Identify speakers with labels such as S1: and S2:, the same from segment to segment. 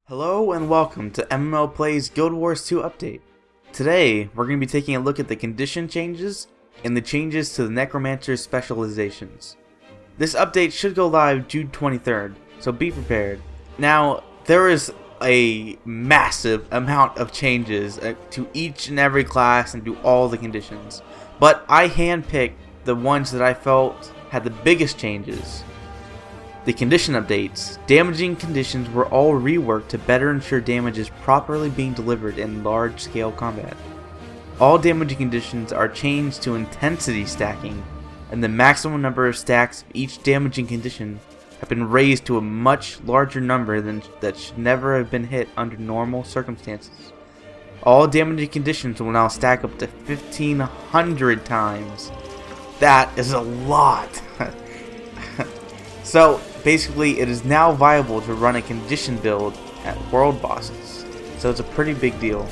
S1: Hello and welcome to MMO Plays Guild Wars 2 Update. Today, we're going to be taking a look at the condition changes and the changes to the Necromancer specializations. This update should go live June 23rd, so be prepared. Now, there is a massive amount of changes to each and every class and to all the conditions, but I handpicked the ones that I felt had the biggest changes. The condition updates. Damaging conditions were all reworked to better ensure damage is properly being delivered in large-scale combat. All damaging conditions are changed to intensity stacking, and the maximum number of stacks of each damaging condition have been raised to a much larger number than that should never have been hit under normal circumstances. All damaging conditions will now stack up to 1,500 times. That is a lot! So, basically, it is now viable to run a condition build at world bosses. So it's a pretty big deal.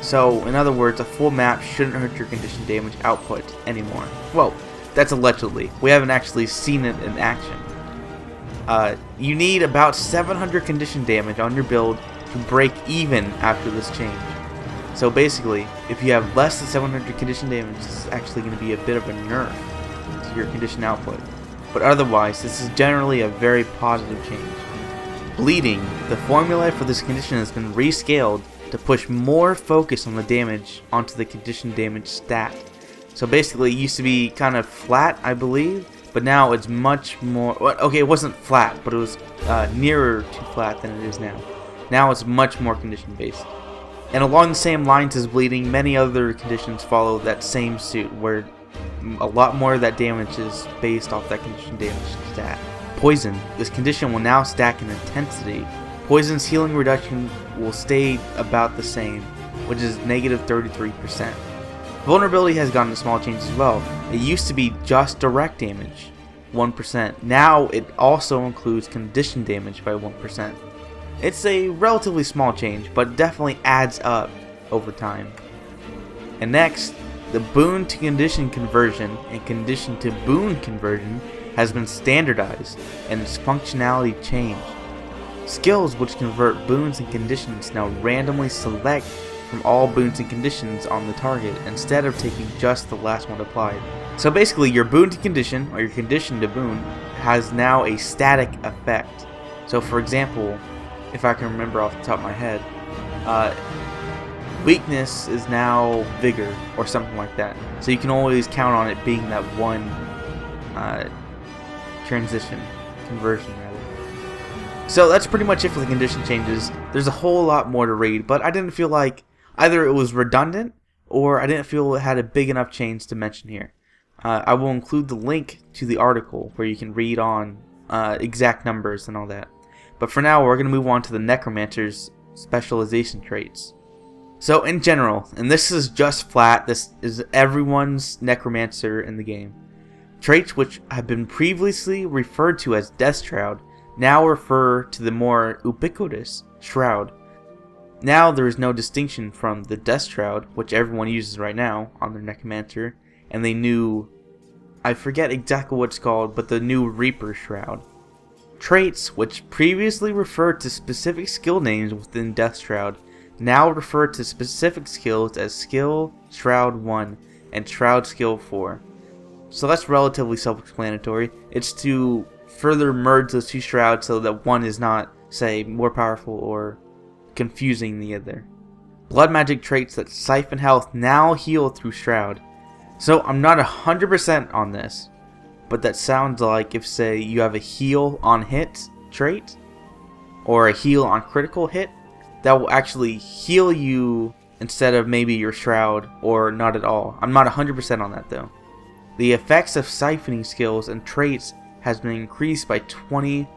S1: So, in other words, a full map shouldn't hurt your condition damage output anymore. Well, that's allegedly. We haven't actually seen it in action. You need about 700 condition damage on your build to break even after this change. So basically, if you have less than 700 condition damage, this is actually going to be a bit of a nerf to your condition output. But otherwise, this is generally a very positive change. Bleeding. The formula for this condition has been rescaled to push more focus on the damage onto the condition damage stat. So basically, it used to be kind of flat, I believe, but now it's much more... Okay, it wasn't flat, but it was nearer to flat than it is now. Now it's much more condition based. And along the same lines as bleeding, many other conditions follow that same suit, where a lot more of that damage is based off that condition damage stat. Poison. This condition will now stack in intensity. Poison's healing reduction will stay about the same, which is negative 33%. Vulnerability has gotten a small change as well. It used to be just direct damage, 1%. Now it also includes condition damage by 1%. It's a relatively small change, but definitely adds up over time. And next, the Boon to condition conversion and condition to Boon conversion has been standardized and its functionality changed. Skills which convert boons and conditions now randomly select from all boons and conditions on the target instead of taking just the last one applied. So basically, your boon to condition or your condition to boon has now a static effect. So for example, if I can remember off the top of my head, weakness is now vigor or something like that. So you can always count on it being that one conversion rather. So that's pretty much it for the condition changes. There's a whole lot more to read, but I didn't feel like either it was redundant or I didn't feel it had a big enough change to mention here. I will include the link to the article where you can read on exact numbers and all that. But for now, we're going to move on to the Necromancer's specialization traits. So in general, and this is just flat, this is everyone's Necromancer in the game. Traits which have been previously referred to as Death Shroud now refer to the more ubiquitous Shroud. Now there is no distinction from the Death Shroud, which everyone uses right now on their Necromancer, and the new, I forget exactly what it's called, but the new Reaper Shroud. Traits which previously referred to specific skill names within Death Shroud now refer to specific skills as Skill Shroud 1 and Shroud Skill 4. So that's relatively self-explanatory. It's to further merge those two shrouds so that one is not, say, more powerful or confusing the other. Blood magic traits that siphon health now heal through Shroud. So I'm not 100% on this, but that sounds like if, say, you have a heal on hit trait or a heal on critical hit, that will actually heal you instead of maybe your Shroud or not at all. I'm not 100% on that though. The effects of siphoning skills and traits has been increased by 20%,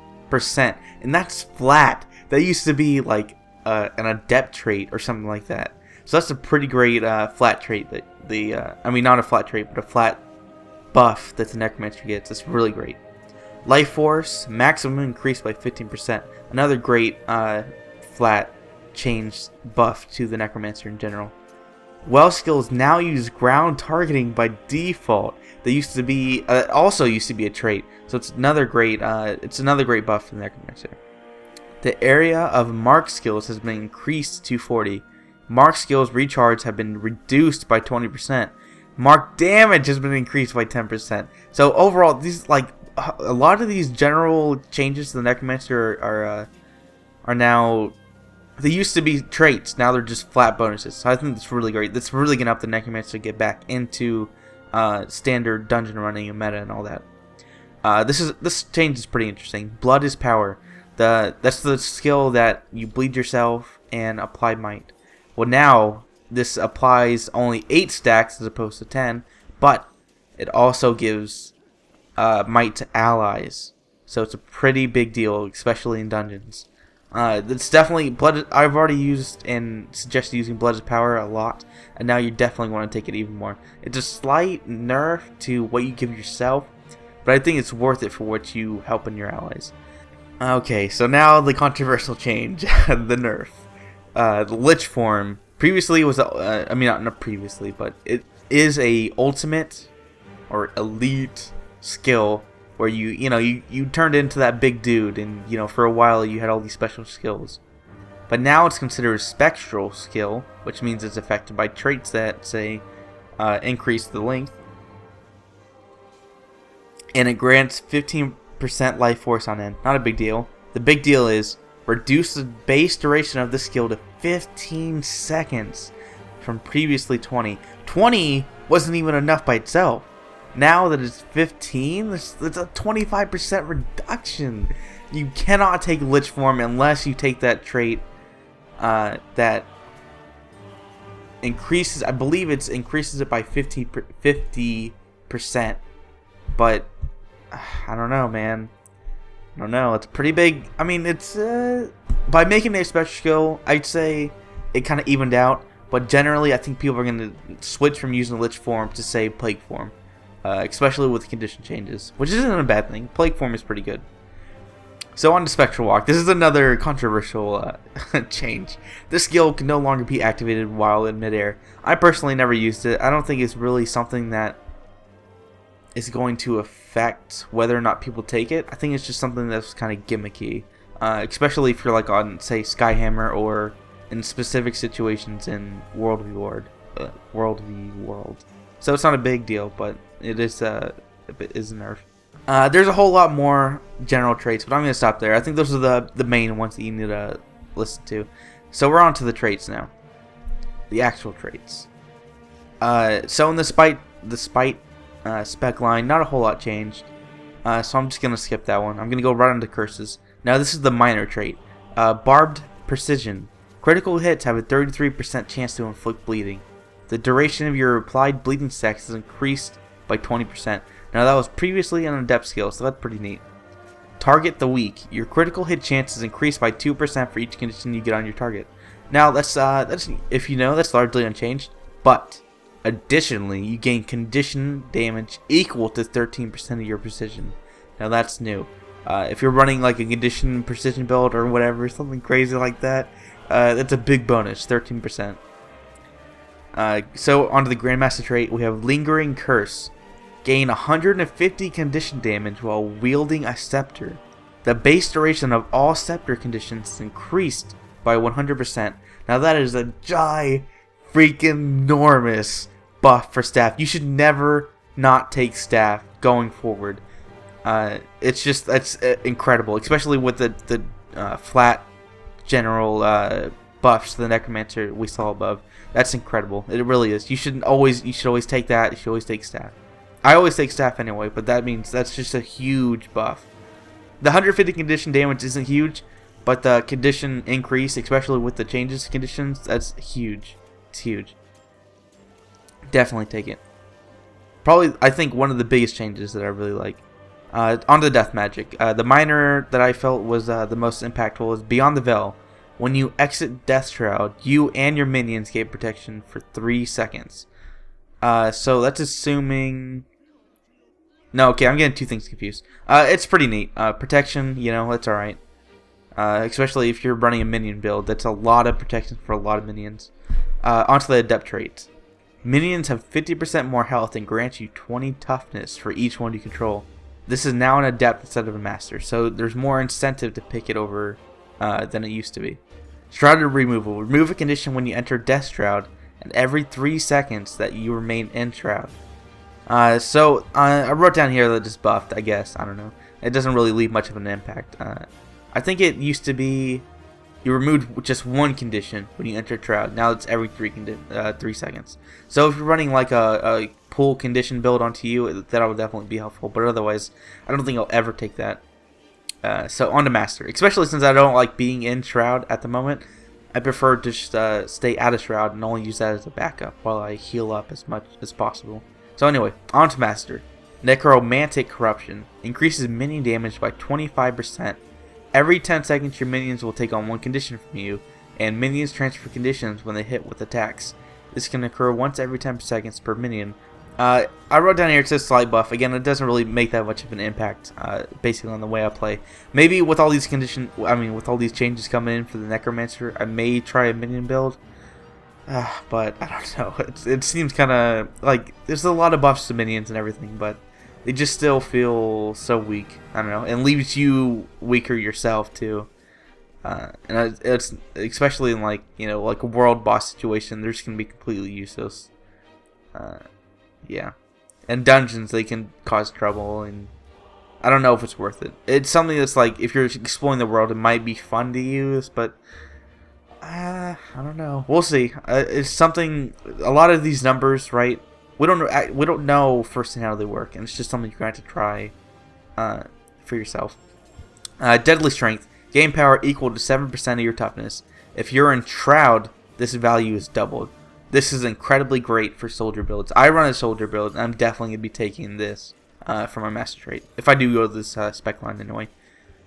S1: and that's flat. That used to be like an adept trait or something like that. So that's a pretty great flat trait that I mean, not a flat trait, but a flat buff that the Necromancer gets. It's really great. Life Force maximum increased by 15%. Another great flat change buff to the Necromancer in general. Well skills now use ground targeting by default. They used to be also used to be a trait, so it's another great buff to the Necromancer. The area of mark skills has been increased to 40. Mark skills recharge have been reduced by 20%. Mark damage has been increased by 10%. So overall, these like a lot of these general changes to the Necromancer are now. They used to be traits. Now they're just flat bonuses. So I think that's really great. That's really gonna help the Necromancer get back into standard dungeon running and meta and all that. This change is pretty interesting. Blood is power. That's the skill that you bleed yourself and apply might. Well, now this applies only 8 stacks as opposed to 10, but it also gives might to allies. So it's a pretty big deal, especially in dungeons. It's definitely blood. I've already used and suggested using blood as power a lot, and now you definitely want to take it even more. It's a slight nerf to what you give yourself, but I think it's worth it for what you help in your allies. Okay, so now the controversial change, the nerf. The Lich form previously was, I mean not previously, but it is a ultimate or elite skill where you turned into that big dude, and for a while you had all these special skills. But now it's considered a spectral skill, which means it's affected by traits that say increase the length, and it grants 15% life force on end. Not a big deal. The big deal is reduce the base duration of the skill to 15 seconds from previously 20. 20 wasn't even enough by itself. Now that it's 15, it's a 25% reduction. You cannot take Lich form unless you take that trait that increases. I believe it increases it by 50%. But I don't know, man. I don't know. It's pretty big. I mean, it's by making it a special skill, I'd say it kind of evened out. But generally, I think people are going to switch from using Lich form to say Plague form. Especially with condition changes, which isn't a bad thing. Plague form is pretty good. So on to Spectral Walk. This is another controversial change. This skill can no longer be activated while in midair. I personally never used it. I don't think it's really something that is going to affect whether or not people take it. I think it's just something that's kind of gimmicky, especially if you're like on, say, Skyhammer or in specific situations in World v. World. So it's not a big deal, but it is a nerf. There's a whole lot more general traits, but I'm going to stop there. I think those are the main ones that you need to listen to. So we're on to the traits now. The actual traits. So in the spite spec line, not a whole lot changed. So I'm just going to skip that one. I'm going to go right into curses. Now this is the minor trait. Barbed Precision. Critical hits have a 33% chance to inflict bleeding. The duration of your applied bleeding stacks is increased by 20%. Now that was previously an indepth skill, so that's pretty neat. Target the weak. Your critical hit chance is increased by 2% for each condition you get on your target. Now that's if you know, that's largely unchanged. But additionally, you gain condition damage equal to 13% of your precision. Now that's new. If you're running like a condition precision build or whatever, something crazy like that, that's a big bonus, 13%. So onto the Grandmaster trait, we have Lingering Curse. Gain 150 condition damage while wielding a scepter. The base duration of all scepter conditions is increased by 100%. Now that is a freaking-enormous buff for staff. You should never not take staff going forward. That's incredible, especially with the flat general buffs to the Necromancer we saw above. That's incredible. It really is. You should always take that. You should always take staff. I always take staff anyway, but that means that's just a huge buff. The 150 condition damage isn't huge, but the condition increase, especially with the changes to conditions, that's huge. It's huge. Definitely take it. Probably, I think, one of the biggest changes that I really like. On the death magic. The minor that I felt was the most impactful was Beyond the Veil. When you exit Death Shroud, you and your minions get protection for 3 seconds. So that's assuming... No, okay, I'm getting two things confused. It's pretty neat. Protection, that's alright. Especially if you're running a minion build. That's a lot of protection for a lot of minions. Onto the adept traits. Minions have 50% more health and grant you 20 toughness for each one you control. This is now an adept instead of a master, so there's more incentive to pick it over than it used to be. Shrouded removal. Remove a condition when you enter Death Shroud, and every 3 seconds that you remain in Shroud. So I wrote down here that it's buffed, I guess. I don't know. It doesn't really leave much of an impact. I think it used to be you removed just one condition when you enter Shroud. Now it's every 3 seconds. So if you're running like a pull condition build onto you, that would definitely be helpful. But otherwise, I don't think I'll ever take that. So on to Master. Especially since I don't like being in Shroud at the moment. I prefer to just stay out of Shroud and only use that as a backup while I heal up as much as possible. So anyway, on to Master. Necromancer Corruption. Increases minion damage by 25%. Every 10 seconds your minions will take on one condition from you, and minions transfer conditions when they hit with attacks. This can occur once every 10 seconds per minion. I wrote down here it says slight buff. Again, it doesn't really make that much of an impact, basically on the way I play. Maybe with all these with all these changes coming in for the Necromancer, I may try a minion build. But I don't know. It seems kind of like there's a lot of buffs to minions and everything, but they just still feel so weak. I don't know, and leaves you weaker yourself too. And it's especially in like like a world boss situation, they're just gonna be completely useless. Yeah, and dungeons they can cause trouble, and I don't know if it's worth it. It's something that's like if you're exploring the world, it might be fun to use, but I don't know. We'll see. It's something. A lot of these numbers, right? We don't know firsthand how they work, and it's just something you're going to have to try for yourself. Deadly Strength. Gain power equal to 7% of your toughness. If you're in Shroud, this value is doubled. This is incredibly great for soldier builds. I run a soldier build, and I'm definitely going to be taking this for my master trait. If I do go to this spec line anyway.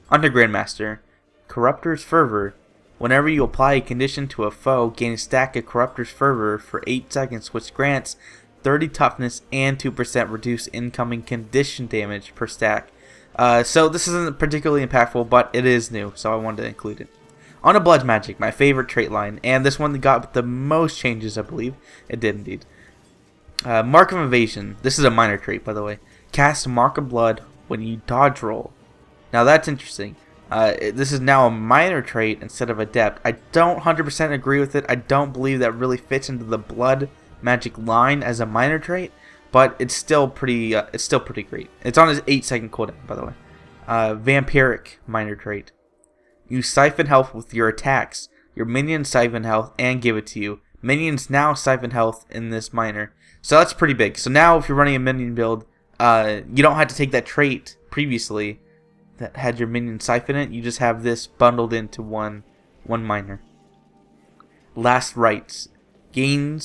S1: Under Grandmaster. Corruptor's Fervor. Whenever you apply a condition to a foe, gain a stack of Corruptor's Fervor for 8 seconds, which grants 30 toughness and 2% reduced incoming condition damage per stack. So this isn't particularly impactful, but it is new, so I wanted to include it. On to Blood Magic, my favorite trait line, and this one that got the most changes, I believe. It did indeed. Mark of Evasion. This is a minor trait, by the way. Cast Mark of Blood when you dodge roll. Now that's interesting. This is now a minor trait instead of adept. I don't 100% agree with it. I don't believe that really fits into the Blood Magic line as a minor trait, but it's still pretty great. It's on his 8-second cooldown, by the way. Vampiric minor trait. You siphon health with your attacks. Your minions siphon health and give it to you. Minions now siphon health in this minor. So that's pretty big. So now if you're running a minion build, you don't have to take that trait previously that had your minion siphon it. You just have this bundled into one minor. Last Rites. Gain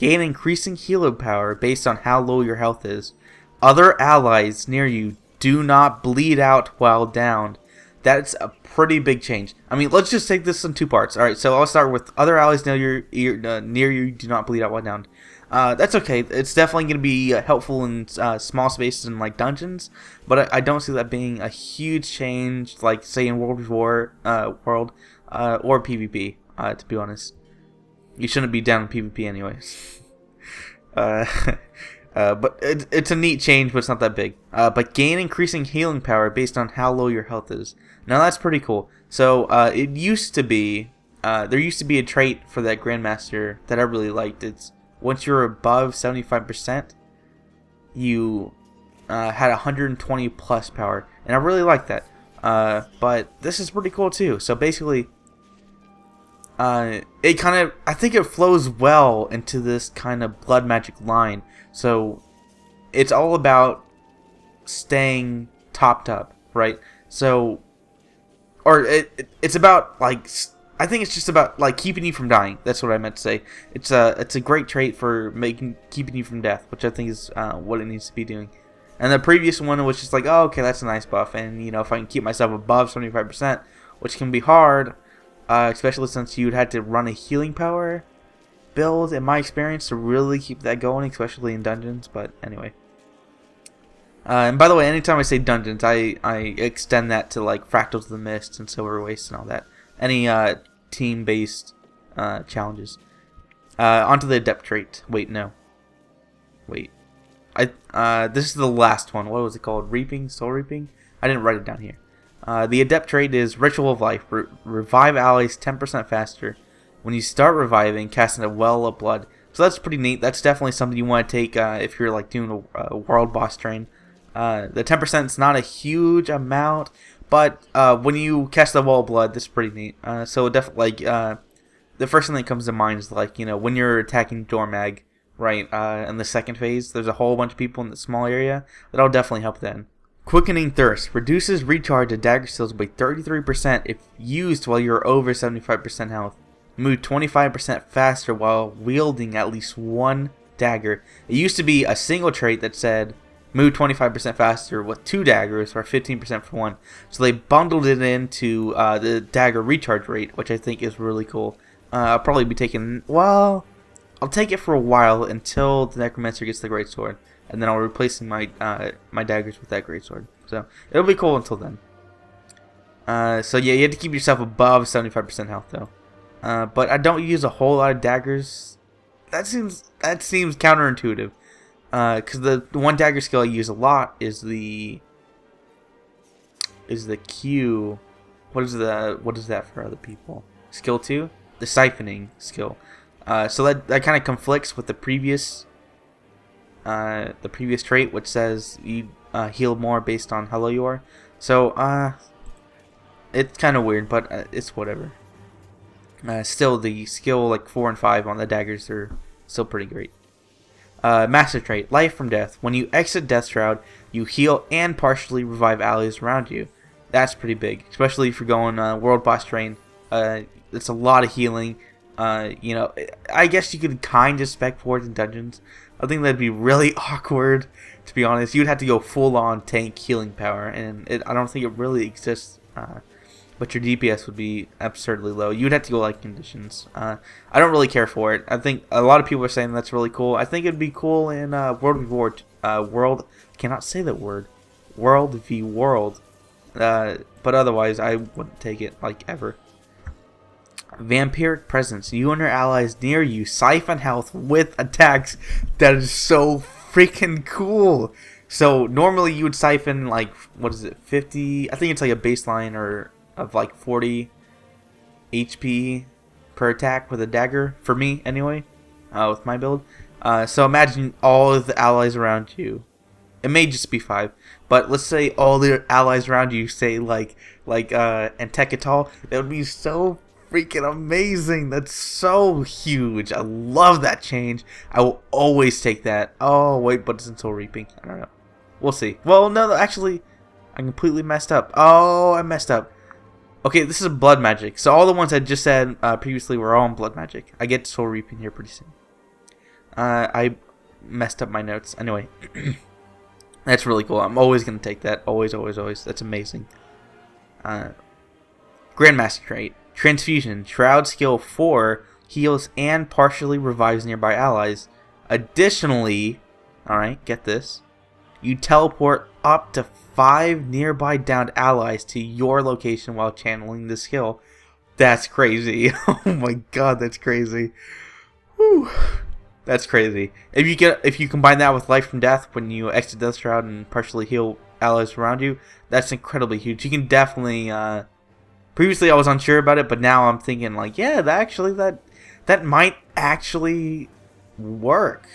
S1: increasing healing power based on how low your health is. Other allies near you do not bleed out while downed. That's a pretty big change. I mean, let's just take this in 2 parts. Alright, so I'll start with other allies near you do not bleed out while downed. That's okay. It's definitely going to be helpful in small spaces and like dungeons, but I don't see that being a huge change, like say in World or PvP. To be honest, you shouldn't be down in PvP anyways. But it's a neat change, but it's not that big. But gain increasing healing power based on how low your health is. Now that's pretty cool. So it used to be there used to be a trait for that Grandmaster that I really liked. It's once you're above 75%, you had 120 plus power, and I really like that. But this is pretty cool too. So basically, I think it flows well into this kind of blood magic line. So it's all about staying topped up, right? So, or it's about like, I think it's just about like keeping you from dying. That's what I meant to say. It's a great trait for keeping you from death, which I think is what it needs to be doing. And the previous one was just like, oh, okay, that's a nice buff, and if I can keep myself above 75%, which can be hard, especially since you'd had to run a healing power build, in my experience, to really keep that going, especially in dungeons. But anyway. And by the way, anytime I say dungeons, I extend that to like Fractals of the Mist and Silver Waste and all that. Any team-based challenges. Onto the adept trait. Wait, no. Wait. This is the last one. What was it called? Reaping? Soul Reaping? I didn't write it down here. The adept trait is Ritual of Life. Revive allies 10% faster when you start reviving, casting a well of blood. So that's pretty neat. That's definitely something you want to take if you're like doing a world boss train. The 10% is not a huge amount, but when you cast the well of blood, that's pretty neat. So definitely, like, the first thing that comes to mind is like, when you're attacking Dormag, right? In the second phase, there's a whole bunch of people in the small area. That'll definitely help then. Quickening Thirst reduces recharge of dagger skills by 33% if used while you're over 75% health. Move 25% faster while wielding at least one dagger. It used to be a single trait that said move 25% faster with 2 daggers or 15% for 1. So they bundled it into the dagger recharge rate, which I think is really cool. I'll probably be taking, well, I'll take it for a while until the Necromancer gets the greatsword, and then I'll replace my my daggers with that greatsword. So it'll be cool until then. So yeah, you have to keep yourself above 75% health though. But I don't use a whole lot of daggers. That seems counterintuitive. Because the one dagger skill I use a lot is the Q. What is that for other people? Skill 2, the siphoning skill. So that kind of conflicts with the previous trait, which says you heal more based on how low you are. So it's kind of weird, but it's whatever. Still, the skill like 4 and 5 on the daggers are still pretty great. Master trait, Life from Death. When you exit Death Shroud, you heal and partially revive allies around you. That's pretty big, especially if you're going World Boss Train. It's a lot of healing. I guess you could kind of spec for it in dungeons. I think that'd be really awkward, to be honest. You'd have to go full-on tank healing power, and I don't think it really exists. But your DPS would be absurdly low. You'd have to go like conditions. I don't really care for it. I think a lot of people are saying that's really cool. I think it'd be cool in World v World. I cannot say that word. World v World. But otherwise, I wouldn't take it like ever. Vampiric Presence. You and your allies near you siphon health with attacks. That is so freaking cool. So normally you would siphon like, what is it, 50? I think it's like a baseline or of like 40 HP per attack with a dagger, for me anyway, with my build. So imagine all of the allies around you. It may just be 5, but let's say all the allies around you say like Antecatal. That would be so freaking amazing. That's so huge. I love that change. I will always take that. Oh wait, but it's until reaping. I don't know. We'll see. Well, no, actually, I completely messed up. Oh, I messed up. Okay, this is blood magic. So all the ones I just said previously were all in blood magic. I get soul reaping here pretty soon. I messed up my notes. Anyway, that's really cool. I'm always going to take that. Always, always, always. That's amazing. Grandmaster trait. Transfusion. Shroud skill 4 heals and partially revives nearby allies. Additionally, alright, get this. You teleport up to 5 nearby downed allies to your location while channeling the skill. That's crazy. Oh my god, that's crazy. Whew. That's crazy. If you combine that with Life from Death when you exit Death Shroud and partially heal allies around you, that's incredibly huge. You can definitely previously I was unsure about it, but now I'm thinking like, yeah, that might actually work.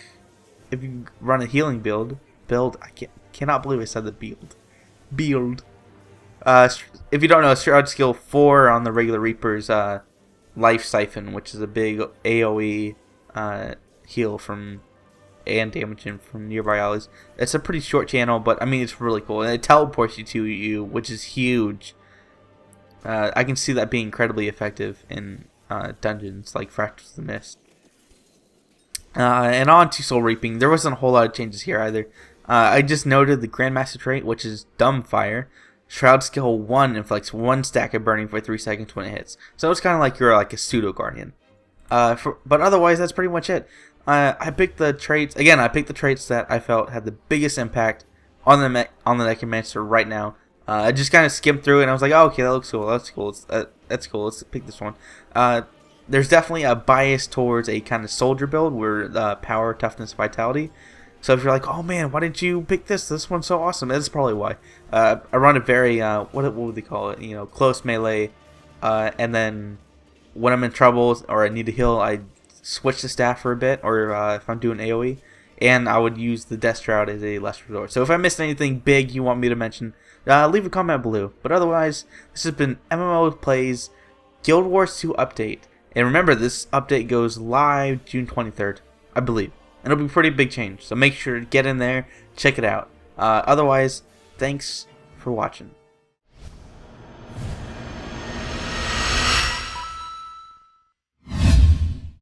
S1: If you run a healing build, I cannot believe I said the build. If you don't know, Shroud skill 4 on the regular Reapers, Life Siphon, which is a big AoE heal from and damaging from nearby allies. It's a pretty short channel, but I mean it's really cool, and it teleports you to you, which is huge. I can see that being incredibly effective in dungeons like Fractals of the Mist. And on to Soul Reaping. There wasn't a whole lot of changes here either. I just noted the Grandmaster trait, which is Dumbfire. Shroud skill 1 inflicts 1 stack of burning for 3 seconds when it hits. So it's kind of like you're like a pseudo guardian. But otherwise, that's pretty much it. I picked the traits again. I picked the traits that I felt had the biggest impact on the Necromancer right now. I just kind of skimmed through it and I was like, oh, okay, that looks cool. That's cool. That's cool. Let's pick this one. There's definitely a bias towards a kind of soldier build where power, toughness, vitality. So if you're like, oh man, why didn't you pick this? This one's so awesome. That's probably why. I run a very what would they call it? Close melee, and then when I'm in trouble or I need to heal, I switch the staff for a bit, or if I'm doing AOE, and I would use the Death Shroud as a last resort. So if I missed anything big you want me to mention, leave a comment below. But otherwise, this has been MMO Plays Guild Wars 2 update. And remember, this update goes live June 23rd, I believe. And it'll be a pretty big change. So make sure to get in there, check it out. Otherwise, thanks for watching.